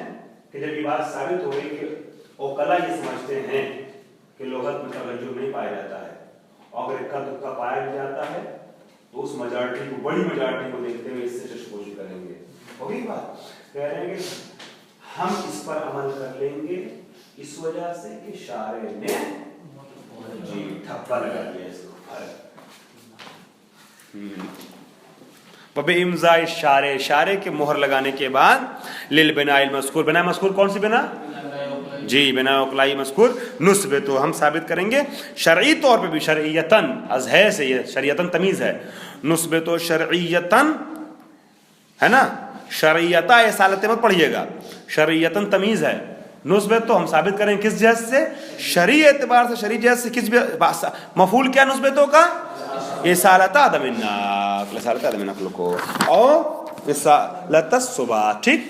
کہ جب یہ بات ثابت ہو گئی کہ عقلا یہ سمجھتے ہیں کہ لغت میں تغیر نہیں پایا جاتا ہے، اور اگر اکا دکا پایا بھی جاتا ہے تو اس میجارٹی کو، بڑی میجارٹی کو دیکھتے ہوئے اس سے چشم پوشی کریں گے. ہوگی بات؟ کہہ رہے ہیں کہ ہم اس پر عمل کر لیں گے اس وجہ سے کہ شارع نے جی ٹھپا لگا دیا اس کو. بے امضاء الشارع، شارع کے مہر لگانے کے بعد للبناء المذکور، بنا مذکور کون سی بنا؟ جی بنا وکلائی مذکور، نسبہ تو ہم ثابت کریں گے شرعی طور پہ بھی، شرعیتاً از ہے سے، یہ شرعیتاً تمیز ہے، نسبہ تو شرعیتاً ہے نا، شرعیتہ اس حالت مت پڑھیے گا، شرعیتاً تمیز ہے، نسبہ تو ہم ثابت کریں کس جہت سے؟ شرعی اعتبار سے، شرعی جہت سے. کس مفعول کیا نسبتوں کا؟ اصالۃ عدم النقل، اصالۃ عدم النقل کو، اور اصالۃ الثبات، ٹھیک.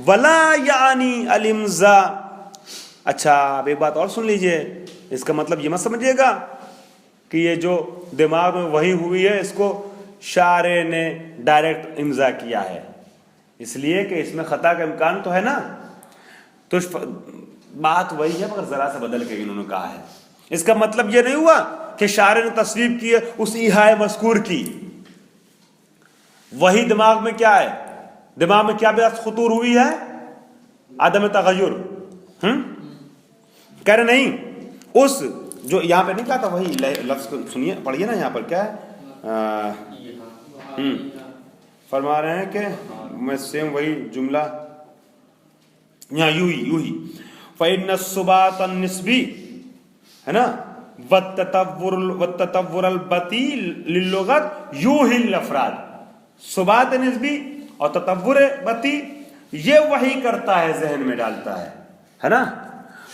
ولا یعنی الامضاء. اچھا اب ایک بات اور سن لیجئے، اس کا مطلب یہ مت سمجھیے گا کہ یہ جو دماغ میں وہی ہوئی ہے اس کو شارع نے ڈائریکٹ امضا کیا ہے، اس لیے کہ اس میں خطا کا امکان تو ہے نا. تو بات وہی ہے مگر ذرا سا بدل کے انہوں نے کہا ہے. اس کا مطلب یہ نہیں ہوا کہ شارع نے تصویب کی ہے اس ایحاء مذکور کی. وہی دماغ میں کیا ہے؟ دماغ میں کیا بات خطور ہوئی ہے؟ عدم تغیر. کہہ رہے نہیں، اس جو یہاں پہ نہیں کہا تھا وہی لفظ سنیے، پڑھیے نا، یہاں پر کیا ہے، فرما رہے ہیں کہ میں سیم وہی جملہ یہاں یوں ہی فإن الثبات النسبی ہے نا والتطور البتی للغت یوحی الافراد. ثبات نسبی اور تطور بتی یہ وحی کرتا ہے، ذہن میں ڈالتا ہے نا.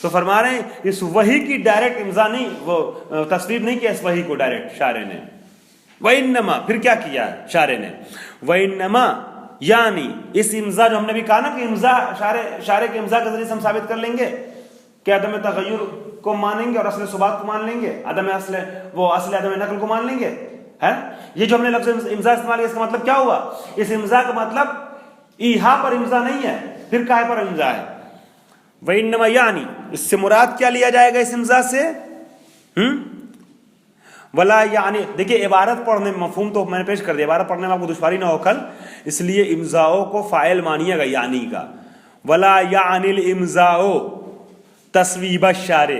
تو فرما رہے ہیں اس وحی کی ڈائریکٹ امضا نہیں، وہ تصویب نہیں کیا اس وحی کو ڈائریکٹ شارع نے. وَإِنَّمَا، پھر کیا کیا شارع نے؟ وَإِنَّمَا یعنی اس امضا جو ہم نے بھی کہا نا کہ امضا شارع کے امضا کے ذریعے سے ہم ثابت کر لیں گے کہ عدم تغیر کو مانیں گے اور اصل ثبات کو مان لیں گے، اصل عدم نقل کو مان لیں گے. ہے یہ جو ہم نے لفظ امضا استعمال کیا، اس کا مطلب کیا ہوا؟ اس امضا کا مطلب ایحاء پر امضا نہیں ہے، پھر کاہے پر امضا ہے؟ وَإِنَّمَا یعنی اس سے مراد کیا لیا جائے گا اس امضا سے؟ ولا یعنی دیکھیے عبارت پڑھنے میں مفہوم تو میں نے پیش کر دیا، عبارت پڑھنے میں آپ کو دشواری نہ ہو کل، اس لیے امضاؤں کو فاعل مانیے گا یعنی کا. ولا یعنی الامضاء تصویب الشارع،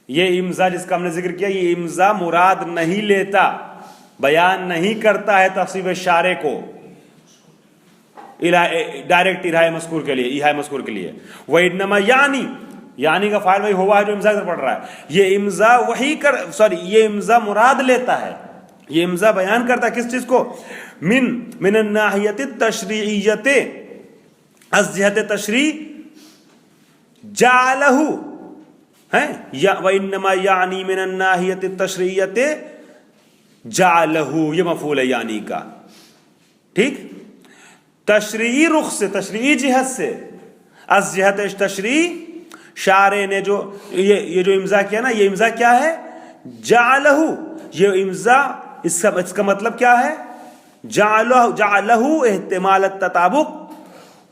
یہ امضا جس کا ہم نے ذکر کیا یہ امضا مراد نہیں لیتا بیان نہیں کرتا ہے تصویب شارع کو ڈائریکٹ ایحاء مذکور کے لیے. وَإِنَّمَا یعنی کا فاعل وہی ہوا ہے جو امضا سے پڑھ رہا ہے. یہ امضا یہ امضا مراد لیتا ہے, یہ امضا بیان کرتا ہے کس چیز کو؟ من الناحیت التشریعیت, از جہت تشریع جعلہ ہے, وَإِنَّمَا یعنی من الناحیت التشریعیت جعلہ, یہ مفعول ہے یعنی کا. ٹھیک, تشریعی رخ سے, تشریعی جہت سے, از جہت تشریع شارع نے جو یہ جو امضا کیا نا, یہ امضا کیا ہے؟ جعلہ. یہ امضا اس کا مطلب کیا ہے؟ جعلہ احتمال التطابق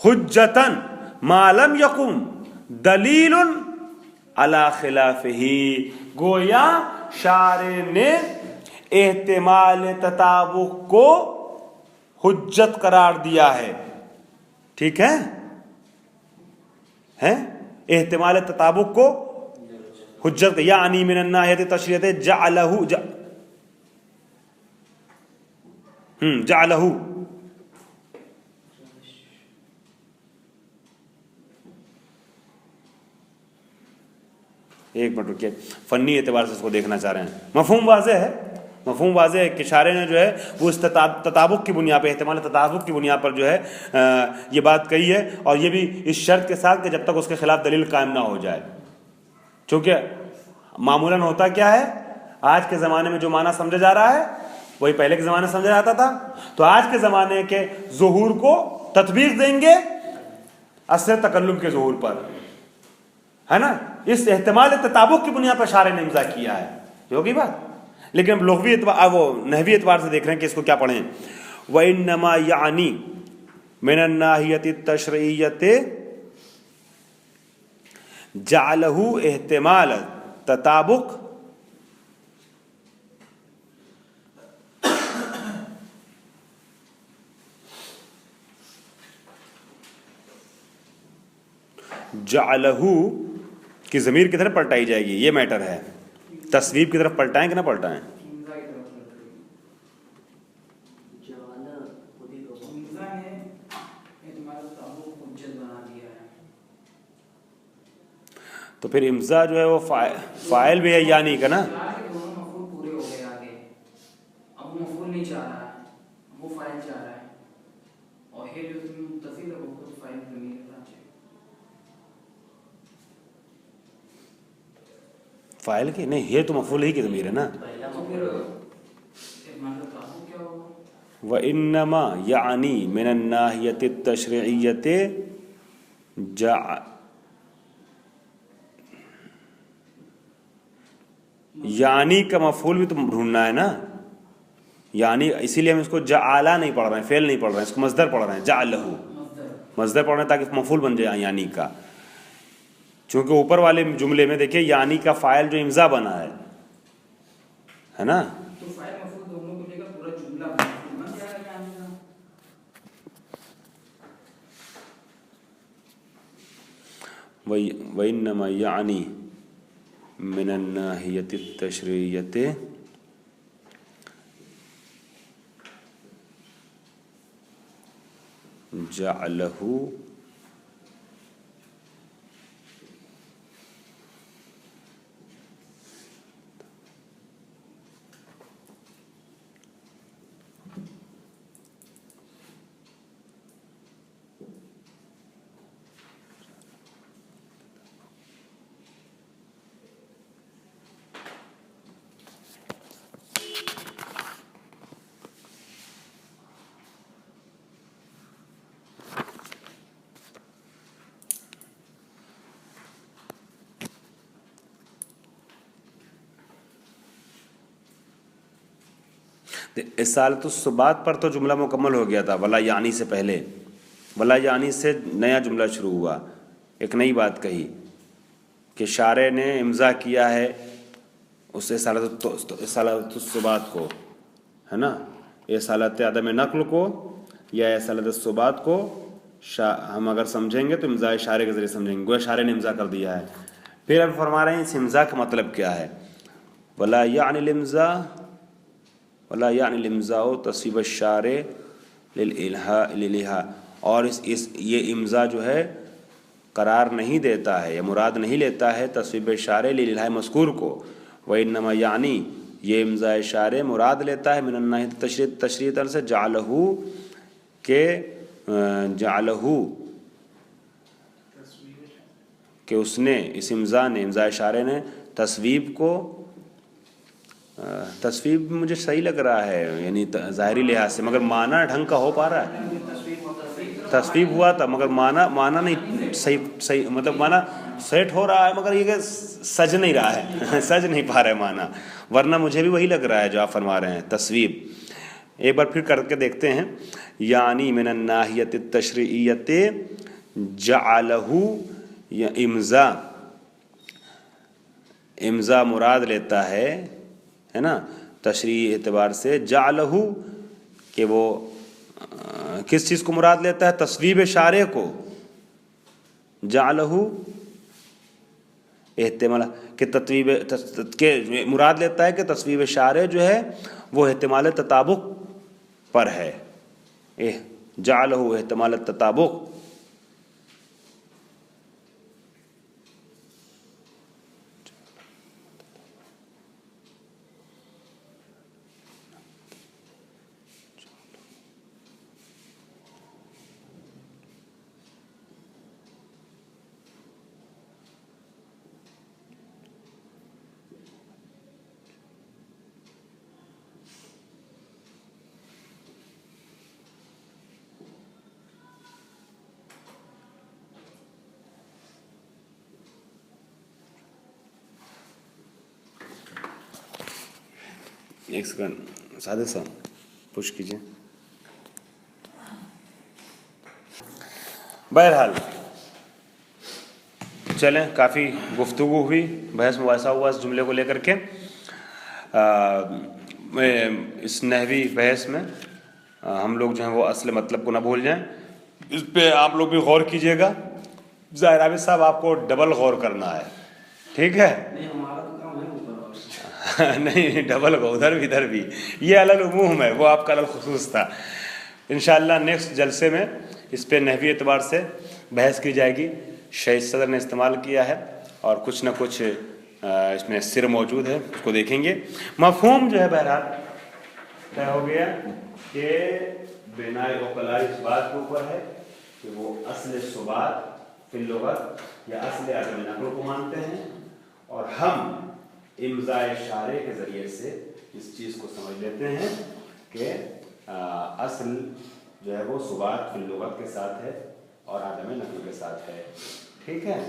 حجتاً ما لم یقم دلیل علی خلافہ. گویا شارع نے احتمال تطابق کو حجت قرار دیا ہے. ٹھیک ہے, احتمال تطابق کو حجت, یعنی من الناحیت تشریعیت جعلہ. ایک منٹ رکیے, فنی اعتبار سے اس کو دیکھنا چاہ رہے ہیں. مفہوم واضح ہے, مفہوم واضح ہے کہ شارع نے جو ہے وہ اس تطابق کی بنیاد پہ, احتمال تطابق کی بنیاد پر جو ہے یہ بات کہی ہے, اور یہ بھی اس شرط کے ساتھ کہ جب تک اس کے خلاف دلیل قائم نہ ہو جائے. چونکہ معمولاً ہوتا کیا ہے, آج کے زمانے میں جو معنی سمجھا جا رہا ہے وہی پہلے کے زمانے میں سمجھا جاتا تھا. تو آج کے زمانے کے ظہور کو تطبیق دیں گے اصل تکلم کے ظہور پر, ہے نا. اس احتمال تطابق کی بنیاد پر شارع نے امضا کیا ہے, یہ ہوگی بات. لیکن اب لغوی اعتبار, وہ نحوی اعتبار سے دیکھ رہے ہیں کہ اس کو کیا پڑھیں. وَإِنَّمَا یعنی من الناحیت التشریعیت جعلہ احتمال تطابق جعلہ کی ضمیر کی طرف پلٹائی جائے گی, یہ میٹر ہے. تصویب کی طرف پلٹائیں کہ نہ پلٹائیں؟ تو پھر امضا جو ہے وہ فاعل بھی ہے یعنی کا نا. فاعل کی نہیں, یہ تو مفعول ہی کی ضمیر ہے نا. وَإِنَّمَا یعنی من الناحیت التشریعیت یعنی کا مفعول بھی تو ڈھونڈنا ہے نا. یعنی اسی لیے ہم اس کو جعلہ نہیں پڑھ رہے ہیں, فعل نہیں پڑھ رہے ہیں, اس کو مصدر پڑھ رہے ہیں. جعلہ مصدر پڑھ رہے ہیں تاکہ مفعول بن جائے یعنی کا. چونکہ اوپر والے جملے میں دیکھیے یعنی کا فاعل جو امضا بنا ہے نا, وَإِنَّمَا یعنی من الناحیت التشریعیت جعلہ اصالۃ الثبات پر تو جملہ مکمل ہو گیا تھا ولا یعنی سے پہلے. ولا یعنی سے نیا جملہ شروع ہوا, ایک نئی بات کہی کہ شارع نے امضا کیا ہے اس اصالۃ الثبات کو, ہے نا, اصالت عدم نقل کو یا اصالت الثبات کو ہم اگر سمجھیں گے تو امضاء شارع کے ذریعے سمجھیں گے. گویا شارع نے امضا کر دیا ہے. پھر اب فرما رہے ہیں اس امضا کا مطلب کیا ہے. ولا یعنی الامضاء ولا یعنی الامضاء تصویب الشارع للإلحاء، اور یہ امضا جو ہے قرار نہیں دیتا ہے یا مراد نہیں لیتا ہے تصویب شارع للإلحاء مذکور کو، وإنما یعنی یہ امضاء شارع مراد لیتا ہے من الناحیۃ تشریع طرف سے جعلہ کہ اس نے اس امضاء نے امضاء شارع نے تصویب کو، تصویب مجھے صحیح لگ رہا ہے یعنی ظاہری لحاظ سے، مگر معنی ڈھنگ کا ہو پا رہا ہے، تصویب ہوا تھا مگر معنی نہیں صحیح مطلب معنی سیٹ ہو رہا ہے مگر یہ کہ سج نہیں رہا ہے سج نہیں پا رہا ہے معنی، ورنہ مجھے بھی وہی لگ رہا ہے جو آپ فرما رہے ہیں تصویب۔ ایک بار پھر کر کے دیکھتے ہیں، یعنی من الناحیۃ التشریعیۃ جعلہ، یا امضا مراد لیتا ہے نا تشریعی اعتبار سے، جعلہ کہ وہ کس چیز کو مراد لیتا ہے؟ تصویب شارع کو، جعلہ احتمال کہ تطویب کہ مراد لیتا ہے کہ تصویب شارع جو ہے وہ احتمال تطابق پر ہے، جعلہ احتمال تطابق، ایک سیکنڈ صادق صاحب پش کیجیے۔ بہرحال چلیں، کافی گفتگو ہوئی، بحث مباحثہ ہوا اس جملے کو لے کر کے۔ اس نحوی بحث میں ہم لوگ جو ہیں وہ اصل مطلب کو نہ بھول جائیں، اس پہ آپ لوگ بھی غور کیجیے گا۔ ظاہر عابد صاحب آپ کو ڈبل غور کرنا ہے، ٹھیک ہے؟ نہیں ڈبل کو ادھر بھی یہ علی العموم ہے، وہ آپ کا علی الخصوص تھا۔ انشاءاللہ نیکسٹ جلسے میں اس پہ نحوی اعتبار سے بحث کی جائے گی۔ شہید صدر نے استعمال کیا ہے اور کچھ نہ کچھ اس میں سر موجود ہے، اس کو دیکھیں گے۔ مفہوم جو ہے بہرحال طے ہو گیا کہ بنائے عقلاء اس بات کے اوپر ہے کہ وہ اصل ثبات فی اللغت یا اصل عدم نقل کو مانتے ہیں، اور ہم امضاء شارع کے ذریعے سے اس چیز کو سمجھ لیتے ہیں کہ اصل جو ہے وہ ثبات فی اللغت کے ساتھ ہے اور عدم نقل کے ساتھ ہے، ٹھیک ہے؟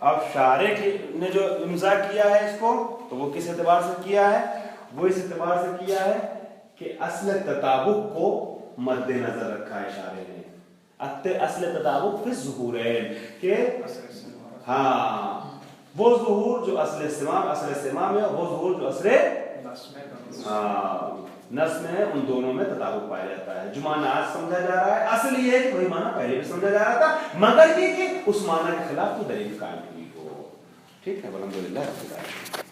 اب شارع نے جو امضاء کیا ہے اس کو، تو وہ کس اعتبار سے کیا ہے؟ وہ اس اعتبار سے کیا ہے کہ اصل تطابق کو مد نظر رکھا ہے شارع نے، اصل تطابق فی الظہورین، کہ ہاں وہ ظہور جو اصل استمام ہے، وہ ظہور جو اصل نص میں ہے، ان دونوں میں تطابق پایا جاتا ہے۔ جو معنی آج سمجھا جا رہا ہے اصل یہ ہے کہ وہی معنی پہلے بھی سمجھا جا رہا تھا، مگر یہ کہ اس معنی کے خلاف تو دلیل قائم ہوئی ہو، ٹھیک ہے؟ الحمدللہ رب العالمین۔